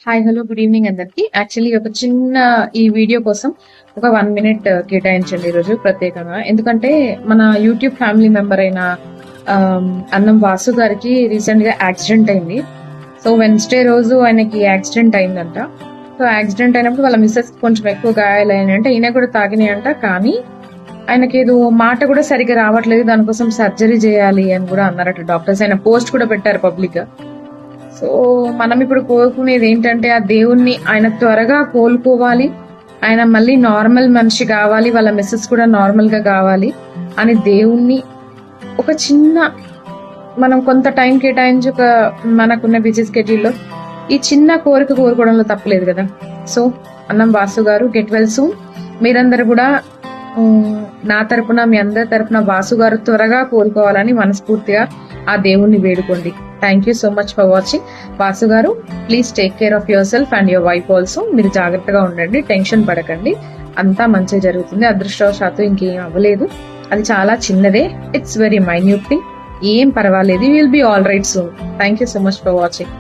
Hi hello good evening అందరికి. Actually ఒక చిన్న ఈ వీడియో కోసం ఒక 1 మినిట్ కేటాయించండి ఈరోజు ప్రత్యేకంగా. ఎందుకంటే మన యూట్యూబ్ ఫ్యామిలీ మెంబర్ అయిన అన్నం వాసు గారికి రీసెంట్ గా యాక్సిడెంట్ అయింది. సో వెన్స్డే రోజు ఆయనకి యాక్సిడెంట్ అయిందంట. సో యాక్సిడెంట్ అయినప్పుడు వాళ్ళ మిస్సెస్ కొంచెం ఎక్కువ గాయాలైనాయి అంటే ఈయన కూడా తాగినాయంట. కానీ ఆయనకి ఏదో మాట కూడా సరిగ్గా రావట్లేదు, దానికోసం సర్జరీ చేయాలి అని కూడా అన్నారట డాక్టర్స్. ఆయన పోస్ట్ కూడా పెట్టారు పబ్లిక్ గా. సో మనం ఇప్పుడు కోరుకునేది ఏంటంటే ఆ దేవుణ్ణి ఆయన త్వరగా కోలుకోవాలి, ఆయన మళ్ళీ నార్మల్ మనిషి కావాలి, వాళ్ళ మిస్సెస్ కూడా నార్మల్ గా కావాలి అని దేవుణ్ణి ఒక చిన్న మనం కొంత టైం కేటాయించి ఒక మనకున్న బిజీ స్కెడ్యూల్లో ఈ చిన్న కోరిక కోరుకోవడంలో తప్పలేదు కదా. సో అన్నం వాసు గారు గెట్ వెల్ సూన్. మీరందరూ కూడా నా తరపున మీ అందరి తరపున వాసు గారు త్వరగా కోలుకోవాలని మనస్ఫూర్తిగా ఆ దేవుణ్ణి వేడుకోండి. Thank you so much for watching. Vasu గారు please take care of yourself and your wife also. మీరు జాగ్రత్తగా ఉండండి, టెన్షన్ పడకండి, అంతా మంచిగా జరుగుతుంది. అదృష్టవశాత్తు ఇంకేం అవ్వలేదు, అది చాలా చిన్నదే, ఇట్స్ వెరీ మైన్యూట్ థింగ్, ఏం పర్వాలేదు, will be all right soon. Thank you so much for watching.